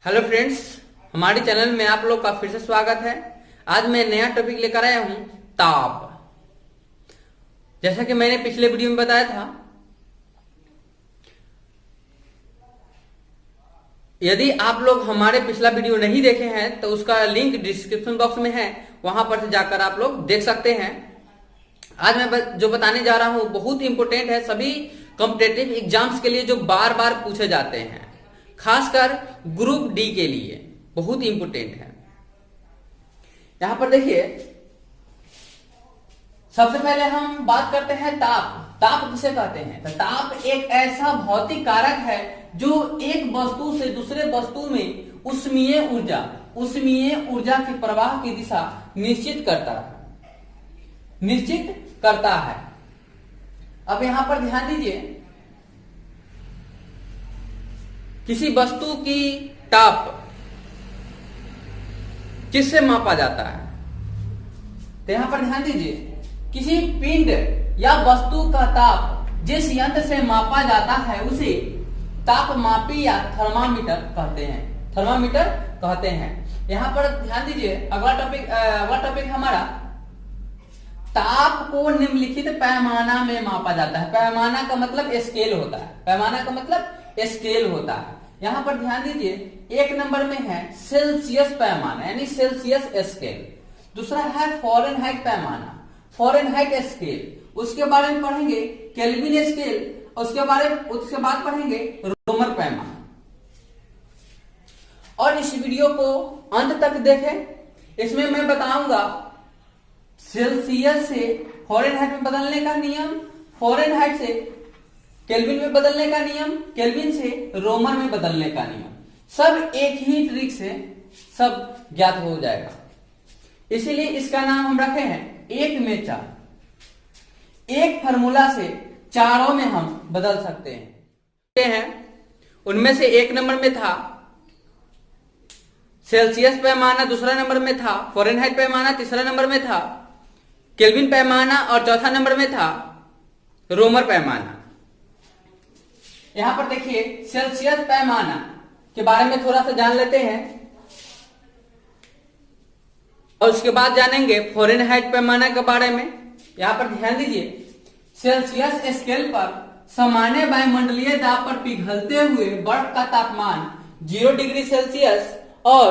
Hello friends, हमारे channel में आप लोग का फिर से स्वागत है। आज मैं नया टॉपिक लेकर आया हूं, ताप। जैसा कि मैंने पिछले वीडियो में बताया था, यदि आप लोग हमारे पिछला वीडियो नहीं देखे हैं तो उसका लिंक डिस्क्रिप्शन बॉक्स में है, वहां पर से जाकर आप लोग देख सकते हैं। आज मैं जो बताने जा रहा हूं बहुत इंपॉर्टेंट है, सभी कॉम्पिटेटिव एग्जाम्स के लिए जो बार बार पूछे जाते हैं, खासकर ग्रुप डी के लिए बहुत इंपॉर्टेंट है। यहां पर देखिए, सबसे पहले हम बात करते हैं ताप। ताप किसे कहते हैं? तो ताप एक ऐसा भौतिक कारक है जो एक वस्तु से दूसरे वस्तु में उष्मीय ऊर्जा के प्रवाह की दिशा निश्चित करता है। अब यहां पर ध्यान दीजिए, किसी वस्तु की ताप किससे मापा जाता है? तो यहां पर ध्यान दीजिए, किसी पिंड या वस्तु का ताप जिस यंत्र से मापा जाता है उसे तापमापी या थर्मामीटर कहते हैं। यहां पर ध्यान दीजिए, अगला टॉपिक हमारा, ताप को निम्नलिखित पैमाना में मापा जाता है। पैमाना का मतलब स्केल होता है। यहां पर ध्यान दीजिए, एक नंबर में है सेल्सियस पैमाना यानी सेल्सियस स्केल। दूसरा है फॉरेनहाइट पैमाना, फॉरेनहाइट स्केल। उसके बारे में पढ़ेंगे केल्विन स्केल। उसके बाद पढ़ेंगे रोमर पैमाना। और इस वीडियो को अंत तक देखें। इसमें मैं बताऊंगा सेल्सियस से फॉरेनहाइट में बदलने का नियम, फॉरेनहाइट से केल्विन में बदलने का नियम, केल्विन से रोमन में बदलने का नियम। सब एक ही ट्रिक से सब ज्ञात हो जाएगा। इसीलिए इसका नाम हम रखे हैं 1 में 4। एक फार्मूला से चारों में हम बदल सकते हैं। उनमें से एक नंबर में था सेल्सियस पैमाना, दूसरा नंबर में था फॉरेनहाइट पैमाना, तीसरा नंबर में था केल्विन पैमाना और चौथा नंबर में था रोमर पैमाना। यहां पर देखिए, सेल्सियस पैमाना के बारे में थोड़ा सा जान लेते हैं और उसके बाद जानेंगे फॉरेनहाइट पैमाना के बारे में। यहां पर ध्यान दीजिए, सेल्सियस स्केल पर सामान्य वायुमंडलीय दाब पर पिघलते हुए बर्फ का तापमान 0 डिग्री सेल्सियस और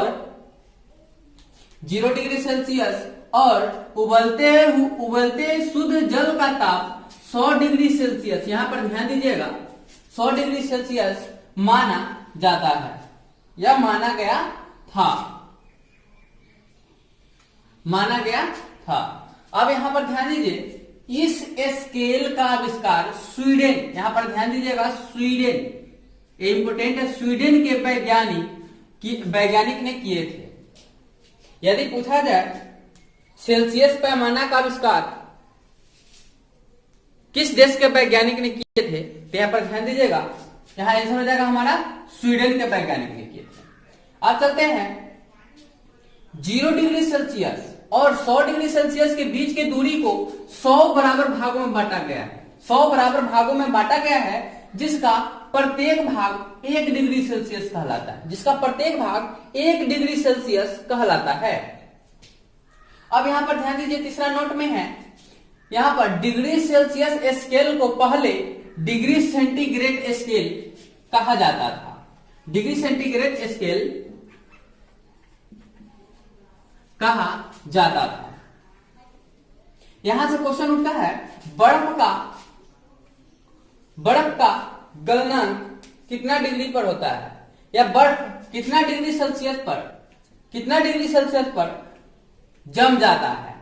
उबलते शुद्ध जल का ताप 100 डिग्री सेल्सियस, यहां पर ध्यान दीजिएगा 100 डिग्री सेल्सियस माना जाता है या माना गया था। अब यहां पर ध्यान दीजिए, इस स्केल का आविष्कार स्वीडन, यहां पर ध्यान दीजिएगा स्वीडन, इंपोर्टेंट है, स्वीडन के वैज्ञानिक ने किए थे। यदि पूछा जाए सेल्सियस पैमाना का आविष्कार किस देश के वैज्ञानिक ने किए थे, तो यहां पर ध्यान दीजिएगा, यहां आंसर हो जाएगा हमारा स्वीडन के वैज्ञानिक ने किए थे। अब चलते हैं 0 डिग्री सेल्सियस और 100 डिग्री सेल्सियस के बीच की दूरी को 100 बराबर भागों में बांटा गया है। 100 बराबर भागों में बांटा गया है, जिसका प्रत्येक भाग 1 डिग्री सेल्सियस कहलाता है। अब यहां पर ध्यान दीजिए, तीसरा नोट में है, यहां पर डिग्री सेल्सियस स्केल को पहले डिग्री सेंटीग्रेड स्केल कहा जाता था। डिग्री सेंटीग्रेड स्केल कहा जाता था। यहां से क्वेश्चन उठता है, बर्फ का गलनांक कितना डिग्री पर होता है, या बर्फ कितना डिग्री सेल्सियस पर जम जाता है?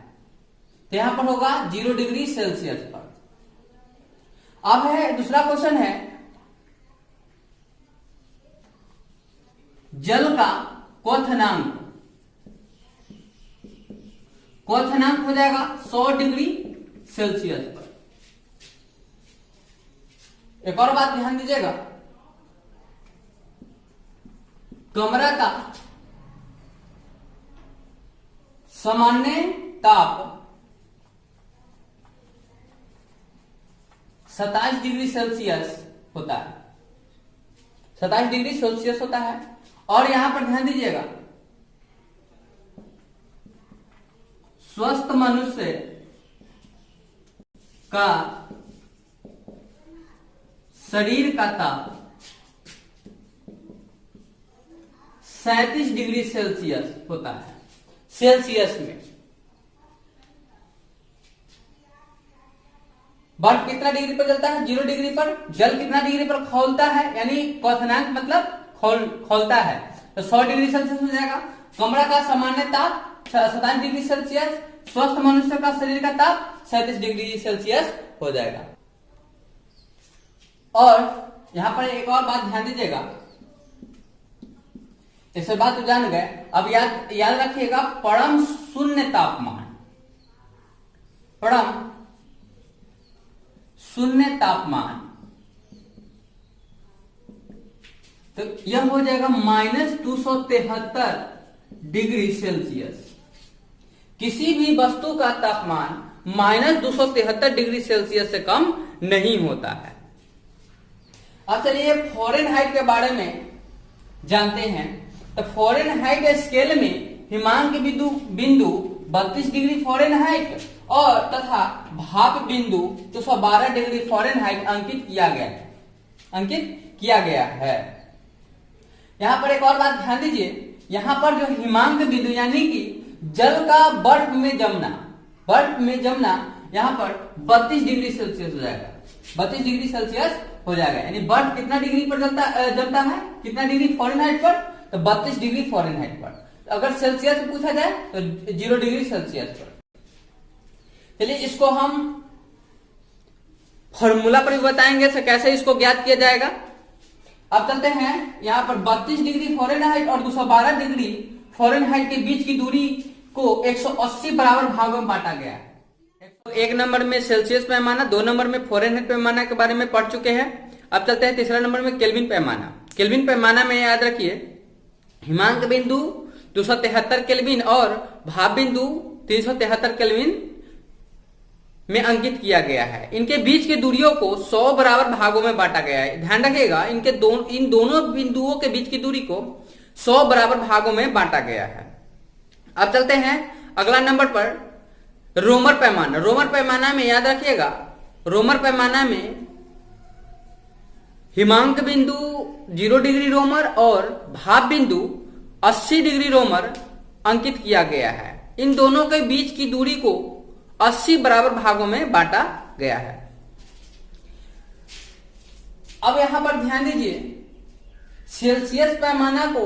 तो यहां पर होगा 0 डिग्री सेल्सियस पर। अब है दूसरा क्वेश्चन है, जल का क्वथनांक हो जाएगा 100 डिग्री सेल्सियस पर। एक और बात ध्यान दीजिएगा, कमरा का सामान्य ताप 27 डिग्री सेल्सियस होता है। 27 डिग्री सेल्सियस होता है और यहां पर ध्यान दीजिएगा, स्वस्थ मनुष्य का शरीर का ताप 37 डिग्री सेल्सियस होता है, सेल्सियस में। बर्फ कितना डिग्री पर जलता है? 0 डिग्री पर। जल कितना डिग्री पर खौलता है? यानी क्वथनांक मतलब खौलता है, तो 100 डिग्री सेल्सियस हो जाएगा। कमरा का सामान्य ताप 27 डिग्री सेल्सियस, स्वस्थ मनुष्य का शरीर का ताप 37 डिग्री सेल्सियस हो जाएगा। और यहां पर एक और बात ध्यान दीजिएगा, इसे बात तो जान गए, अब याद रखिएगा, परम शून्य तापमान, परम शून्य तापमान, तो यह हो जाएगा -273 डिग्री सेल्सियस। किसी भी वस्तु का तापमान -273 डिग्री सेल्सियस से कम नहीं होता है। अब चलिए फ़ारेनहाइट के बारे में जानते हैं। तो फ़ारेनहाइट स्केल में हिमांक बिंदु 32 डिग्री फ़ारेनहाइट और तथा भाप बिंदु 212 डिग्री फ़ारेनहाइट अंकित किया गया है। यहां पर एक और बात ध्यान दीजिए, यहां पर जो हिमांक बिंदु यानी कि जल का बर्फ में जमना यहां पर 32 डिग्री सेल्सियस हो जाएगा, 32 डिग्री सेल्सियस हो जाएगा। यानी बर्फ कितना डिग्री पर जमता है, कितना डिग्री फ़ारेनहाइट पर? तो 32 डिग्री फ़ारेनहाइट पर। तो अगर सेल्सियस में पूछा जाए तो 0 डिग्री सेल्सियस पर। चलिए इसको हम फॉर्मूला पर भी बताएंगे कैसे इसको ज्ञात किया जाएगा। अब चलते हैं, यहां पर 32 डिग्री फ़ारेनहाइट और 212 डिग्री फ़ारेनहाइट के बीच की दूरी को 180 बराबर भागों में बांटा गया है। एक नंबर में सेल्सियस पैमाना, 2 नंबर में फ़ारेनहाइट पैमाना के बारे में पढ़ चुके हैं। अब चलते हैं तीसरा नंबर में केल्विन पैमाना। केल्विन पैमाना में याद रखिए, हिमांक बिंदु 273 केल्विन और भाप बिंदु 373 केल्विन में अंकित किया गया है। इनके बीच की दूरियों को 100 बराबर भागों में बांटा गया है। ध्यान रखिएगा, इन दोनों बिंदुओं के बीच की दूरी को 100 बराबर भागों में बांटा गया है। अब चलते हैं अगला नंबर पर, रोमर पैमाना। रोमर पैमाना में याद रखिएगा, रोमर पैमाना में हिमांक बिंदु 0 डिग्री रोमर और भाप बिंदु 80 डिग्री रोमर अंकित किया गया है। इन दोनों के बीच की दूरी को 80 बराबर भागों में बांटा गया है। अब यहां पर ध्यान दीजिए, सेल्सियस पैमाना को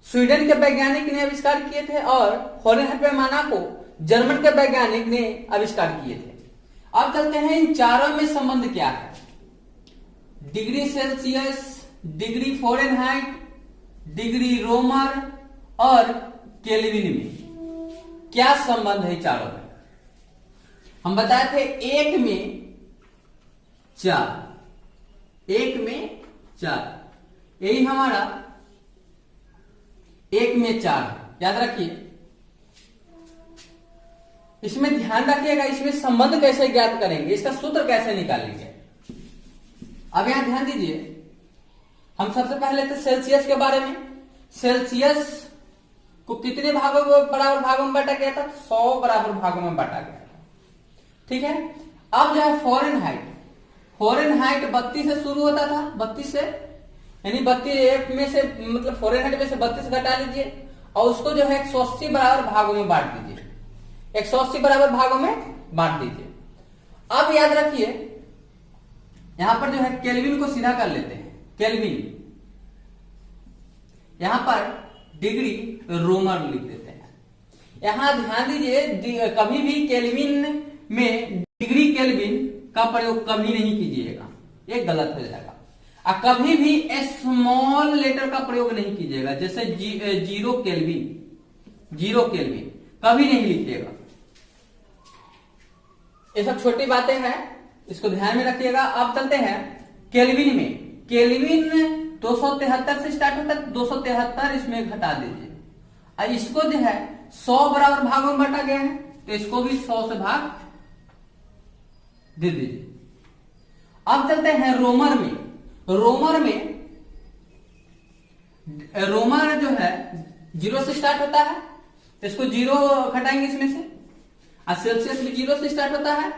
स्वीडन के वैज्ञानिक ने आविष्कार किए थे और फ़ारेनहाइट पैमाना को जर्मन के वैज्ञानिक ने आविष्कार किए थे। अब चलते हैं इन चारों में संबंध क्या है। Degree Celsius, degree Fahrenheit, degree Romer और केल्विन में क्या संबंध है चारों में? हम बताए थे 1 में 4, 1 में 4, यही हमारा 1 में 4 है। याद रखिए, इसमें ध्यान रखिएगा, इसमें संबंध कैसे ज्ञात करेंगे, इसका सूत्र कैसे निकालेंगे। अब यहां ध्यान दीजिए, हम सबसे पहले तो सेल्सियस के बारे में, सेल्सियस को कितने बराबर भागों में बांटा गया था? 100 बराबर भागों में बांटा गया था। ठीक है। अब जो है फ़ारेनहाइट, फ़ारेनहाइट 32 से शुरू होता था, 32 से, यानी 32 में से मतलब फ़ारेनहाइट में से 32 घटा लीजिए और उसको जो है 180 बराबर भागों में बांट दीजिए, 180 बराबर भागों में बांट दीजिए। अब याद रखिए, यहां पर जो है केल्विन को सीधा कर लेते हैं। केल्विन, यहां पर डिग्री रोमर लिख देते हैं। यहां ध्यान दीजिए, कभी भी केल्विन में डिग्री केल्विन का प्रयोग कभी नहीं कीजिएगा, ये गलत हो जाएगा। और कभी भी स्मॉल लेटर का प्रयोग नहीं कीजिएगा, जैसे 0 केल्विन, 0 केल्विन कभी नहीं लिखिएगा। ये सब छोटी बातें हैं, इसको ध्यान में रखिएगा। अब चलते हैं केल्विन में। केल्विन 273 से स्टार्ट होता है, 273 इसमें घटा दीजिए और इसको जो है 100 बराबर भागों में बांटा गया है, तो इसको भी 100 से भाग दे दीजिए। अब चलते हैं रोमर में। रोमर में रोमन जो है 0 से स्टार्ट होता है, तो इसको 0 घटाएंगे इसमें से, और सेल्सियस भी 0 से स्टार्ट होता है,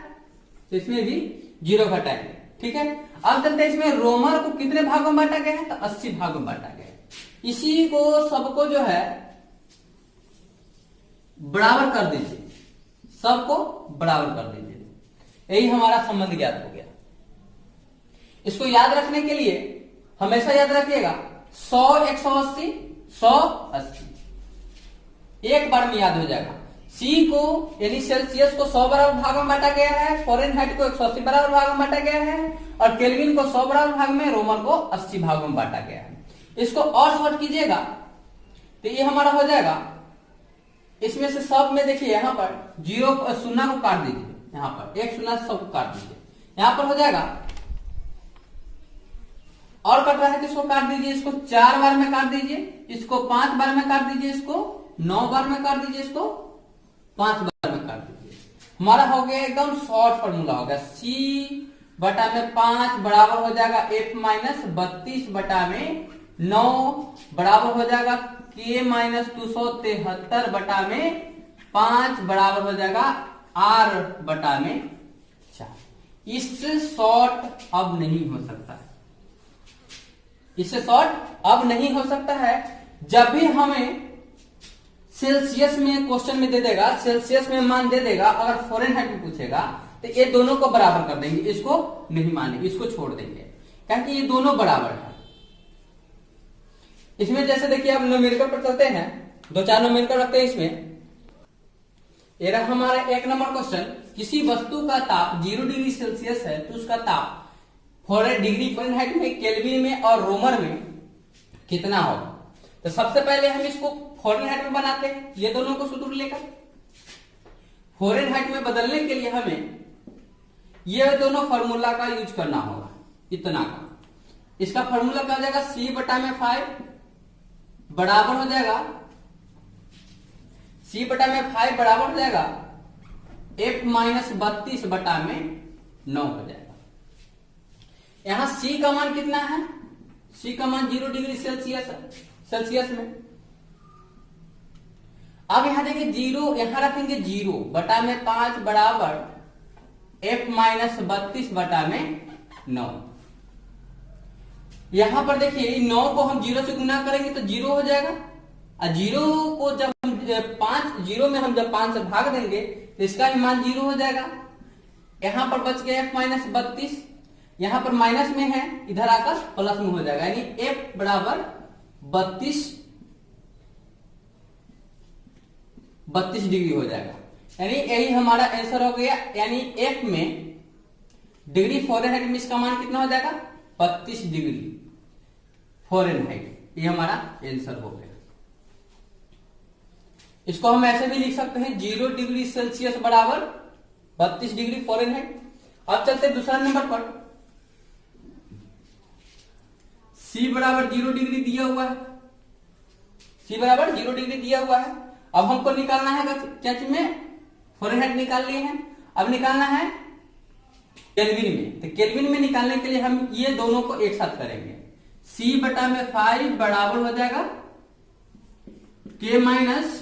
तो इसमें भी 0 घटाएंगे। ठीक है, अब चलते हैं इसमें रोमन को कितने भागों में बांटा गया है, तो 80 भागों में बांटा गया है। इसी को सबको जो है बराबर कर दीजिए, सबको बराबर कर दीजिए, यही हमारा संबंध ज्ञात हो गया। इसको याद रखने के लिए हमेशा याद रखिएगा 100 180 180, एक बार में याद हो जाएगा। सी को यानी सेल्सियस को 100 बराबर भागों में बांटा गया है, फॉरेनहाइट को 180 बराबर भागों में बांटा गया है, और केल्विन को 100 बराबर भाग में, रोमन को 80 भागों में बांटा गया है। इसको और शॉर्ट कीजिएगा तो ये हमारा हो जाएगा, इसमें से सब में देखिए यहां पर 0 शून्य को काट दीजिए, यहां पर एक शून्य सबको काट दीजिए, यहां पर हो जाएगा, और कट रहा है तो इसको काट दीजिए, इसको 4 बार में काट दीजिए, इसको 5 बार में काट दीजिए, इसको 9 बार में काट दीजिए, इसको 5 बार में काट दीजिए। हमारा हो गया एकदम शॉर्ट फॉर्मूला हो गया, C बटा में 5 बराबर हो जाएगा F माइनस 32 बटा में 9 बराबर हो जाएगा K माइनस 273 बटा में 5 बराबर हो जाएगा R बटा में 4। इससे शॉर्ट अब नहीं हो सकता है, इससे शॉर्ट अब नहीं हो सकता है। जब भी हमें सेल्सियस में क्वेश्चन में दे देगा, सेल्सियस में मान दे देगा, अगर फॉरेनहाइट में पूछेगा तो ये दोनों को बराबर कर देंगे, इसको नहीं मानेंगे, इसको छोड़ देंगे, क्योंकि ये दोनों बराबर है। इसमें जैसे देखिए अब न्यूमेरिकल पर चलते हैं, 2-4 न्यूमेरिकल रखते हैं इसमें। ये रहा हमारा 1 नंबर क्वेश्चन, किसी वस्तु का ताप 0 डिग्री सेल्सियस है तो उसका ताप 4 डिग्री फॉरेनहाइट में, केल्विन में और रोमन में कितना होगा। तो सबसे पहले हम इसको फॉरेनहाइट में बनाते हैं, ये दोनों को सूत्र लेकर। फॉरेनहाइट में बदलने के लिए हमें ये दोनों फार्मूला का यूज करना होगा, इतना का। इसका फार्मूला क्या हो जाएगा, C बटा में 5 बराबर हो जाएगा, C बटा में 5 बराबर हो जाएगा F माइनस 32 बटा में 9 हो जाएगा। यहां C का मान कितना है, C का मान 0 डिग्री सेल्सियस में। अब यहां देखिए 0, यहां रखेंगे 0 बटा में 5 बराबर F माइनस 32 बटा में 9। यहां पर देखिए 9 को हम 0 से गुना करेंगे तो 0 हो जाएगा, और 0 को जब हम 0 में हम जब 5 से भाग देंगे तो इसका भी मान 0 हो जाएगा। यहां पर बच गया F माइनस 32, यहां पर माइनस में है, इधर आकर प्लस में हो जाएगा, यानी F बराबर 32 डिग्री हो जाएगा। यानी यही हमारा आंसर हो गया, यानी F में डिग्री फॉरेनहाइट में इसका मान कितना हो जाएगा, 32 डिग्री फॉरेनहाइट, ये हमारा आंसर हो गया। इसको हम ऐसे भी लिख सकते हैं 0 डिग्री सेल्सियस बराबर 32 डिग्री फॉरेनहाइट। अब चलते हैं दूसरा नंबर पर, C बराबर 0 डिग्री दिया हुआ है, C बराबर 0 डिग्री दिया हुआ है। अब हमको निकालना है क्या चीज में, फॉरेनहाइट निकाल लिए हैं, अब निकालना है केल्विन में। तो केल्विन में निकालने के लिए हम ये दोनों को एक साथ करेंगे, C बटा में 5 बराबर हो जाएगा K माइनस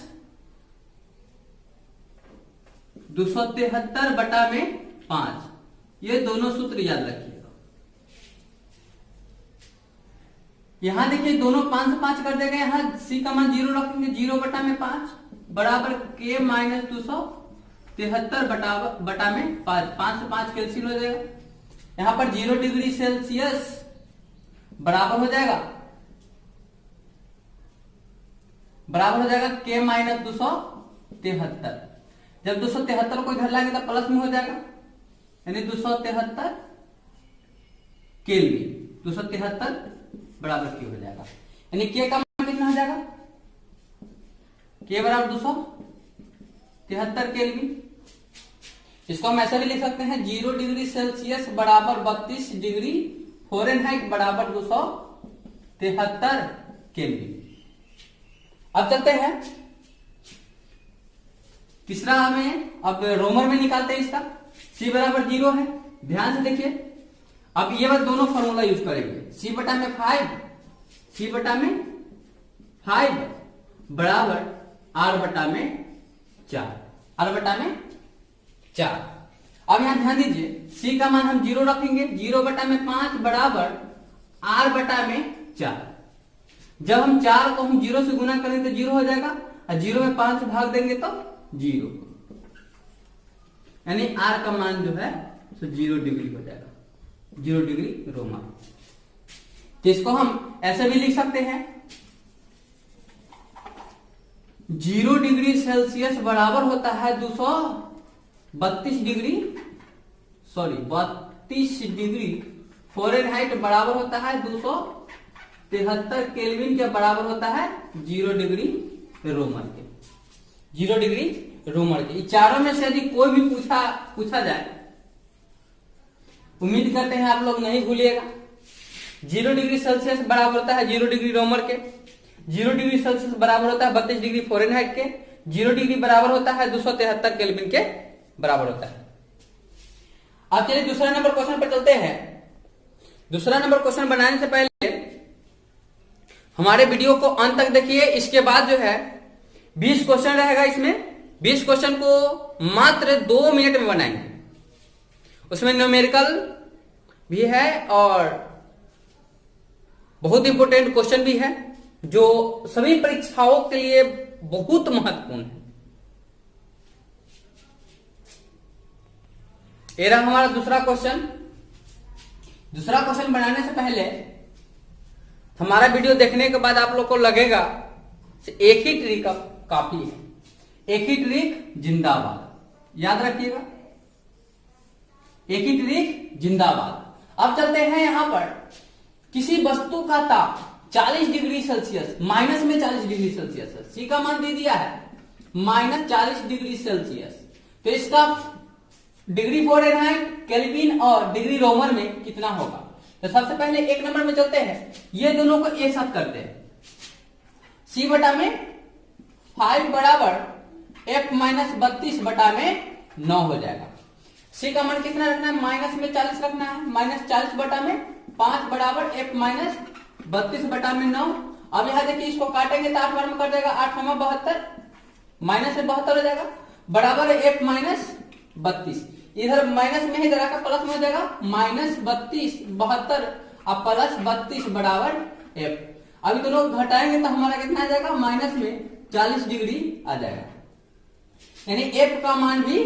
273 बटा में 5। ये दोनों सूत्र याद रखिएगा। यहां देखिए दोनों 5 से 5 कर देंगे, यहां C का मान 0 रखेंगे, 0 बटा में 5 बराबर K माइनस 273 बटा में 5, 5 से 5 कैंसिल हो जाएगा। यहां पर 0 डिग्री सेल्सियस बराबर हो जाएगा K माइनस 273। जब 273 को इधर लाएंगे तो प्लस में हो जाएगा, यानी 273 केल्विन, 273 बराबर Q हो जाएगा, यानी K का मान कितना हो जाएगा, K बराबर 273 केल्विन। इसको हम ऐसा भी लिख सकते हैं 0 डिग्री सेल्सियस बराबर 32 डिग्री फॉरेनहाइट बराबर 273 केल्विन। अब चलते हैं तीसरा, हमें अब रोमन में निकालते हैं इसका। C बराबर 0 है, ध्यान से देखिए। अब ये बात दोनों फॉर्मूला यूज करेंगे, C बटा में 5, C बटा में 5 बराबर r बटा में 4, r बटा में 4। अब यहां ध्यान दीजिए, c का मान हम 0 रखेंगे, 0 बटा में 5 बराबर r बटा में 4। जब हम 4 को हम 0 से गुना करेंगे तो 0 हो जाएगा, और 0 में 5 भाग देंगे तो 0, यानी r का मान जो है तो 0 डिग्री हो जाएगा, 0 डिग्री रोमन। तो इसको हम ऐसे भी लिख सकते हैं, 0 डिग्री सेल्सियस बराबर होता है 32 डिग्री फ़ारेनहाइट बराबर होता है 273 केल्विन के बराबर होता है 0 डिग्री रोमन के, 0 डिग्री रोमन के। चारों में से यदि कोई भी पूछा जाए, उम्मीद करते हैं आप लोग नहीं भूलिएगा। 0 डिग्री सेल्सियस बराबर होता है 0 डिग्री रोमन के, 0 डिग्री सेल्सियस बराबर होता है 32 डिग्री फ़ारेनहाइट के, 0 डिग्री बराबर होता है 273 केल्विन के बराबर होता है। अब चलिए दूसरा नंबर क्वेश्चन पर चलते हैं। दूसरा नंबर क्वेश्चन बनाने से पहले हमारे वीडियो को अंत तक देखिए। इसके बाद जो है 20 क्वेश्चन रहेगा, इसमें 20 क्वेश्चन को मात्र 2 मिनट में बनाएंगे। उसमें न्यूमेरिकल भी है और बहुत इंपॉर्टेंट क्वेश्चन भी है, जो सभी परीक्षाओं के लिए बहुत महत्वपूर्ण है। ये रहा हमारा दूसरा क्वेश्चन। दूसरा क्वेश्चन बनाने से पहले हमारा वीडियो देखने के बाद आप लोग को लगेगा एक ही ट्रिक काफी है, एक ही ट्रिक जिंदाबाद, याद रखिएगा, एक ही ट्रिक जिंदाबाद। अब चलते हैं यहां पर, किसी वस्तु का ताप 40 डिग्री सेल्सियस, माइनस में 40 डिग्री सेल्सियस है, सी का मान दे दिया है -40 डिग्री सेल्सियस, तो इसका डिग्री फ़ारेनहाइट, केल्विन और डिग्री रोमन में कितना होगा। तो सबसे पहले एक नंबर में चलते हैं, ये दोनों को एक साथ करते हैं। सी बटा में 5 बराबर f माइनस 32 बटा में 9 हो जाएगा। सी का मान कितना रखना है, माइनस में 40 रखना है, -40 बटा में 5 बराबर f माइनस 32 बटा में 9। अब यहां देखिए, इसको काटेंगे तो 8 बार में कट जाएगा, 8 9 72, माइनस में 72 हो जाएगा, बराबर है f माइनस 32। इधर माइनस में ही इधर आकर प्लस में हो जाएगा, -32 72 और प्लस 32 बराबर f। अभी दोनों घटाएंगे तो हमारा कितना आ जाएगा, माइनस में 40 डिग्री आ जाएगा, यानी f का मान भी,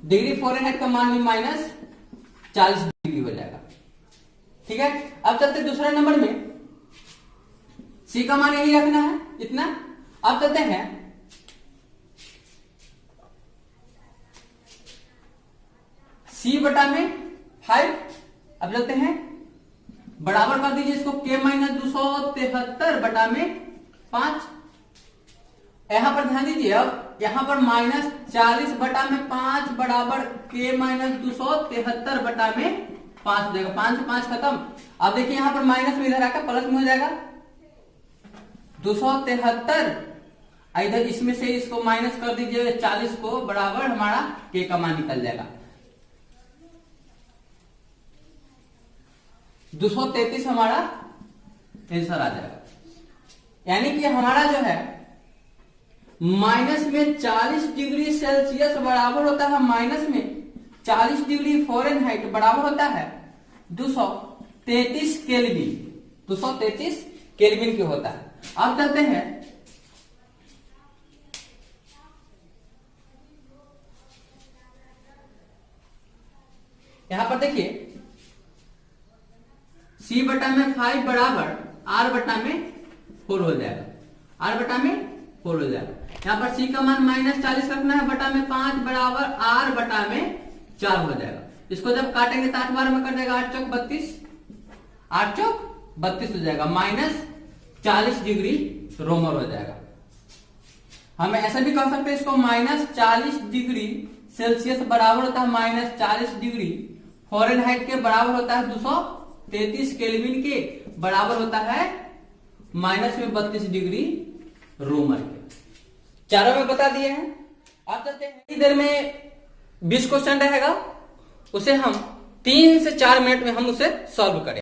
डिग्री फ़ारेनहाइट का मान भी -40 डिग्री हो जाएगा। ठीक है, अब चलते दूसरे नंबर में, c का मान यही रखना है इतना। अब चलते हैं c बटा में 5, अब चलते हैं बराबर कर दीजिए इसको k माइनस 273 बटा में 5। यहां पर ध्यान दीजिए, अब यहां पर -40 बटा में 5 बराबर k माइनस 273 बटा में 5 हो जाएगा, 5 से 5 खत्म। अब देखिए यहां पर माइनस में इधर आकर प्लस में हो जाएगा, 273, इधर इसमें से इसको माइनस कर दीजिए 40 को, बराबर हमारा k का मान निकल जाएगा 233 हमारा आंसर आ जाएगा। यानी कि हमारा जो है माइनस में 40 डिग्री सेल्सियस बराबर होता है, माइनस में 40 डिग्री फ़ारेनहाइट बराबर होता है 233 केल्विन, 233 केल्विन के होता है। अब चलते हैं यहां पर, देखिए c बटा में 5 बराबर r बटा में 4 हो जाएगा, r बटा में 4 हो जाएगा। यहाँ पर c का मान -40 रखना है, बटा में 5 बराबर r बटा में 4 हो जाएगा। इसको जब काटेंगे तो 8 बार में कट जाएगा, 8 चौक 32, 8 चौक 32 हो जाएगा, -40 डिग्री रोमन हो जाएगा। हम ऐसा भी कर सकते हैं इसको, -40 डिग्री सेल्सियस बराबर होता है -40 डिग्री फ़ारेनहाइट के बराबर होता है 233 केल्विन के बराबर होता है -32 डिग्री रोमन के। चारों में बता दिए हैं। अब चलते हैं, इधर में 20 क्वेश्चन रहेगा, उसे हम 3 से 4 मिनट में हम उसे सॉल्व करें।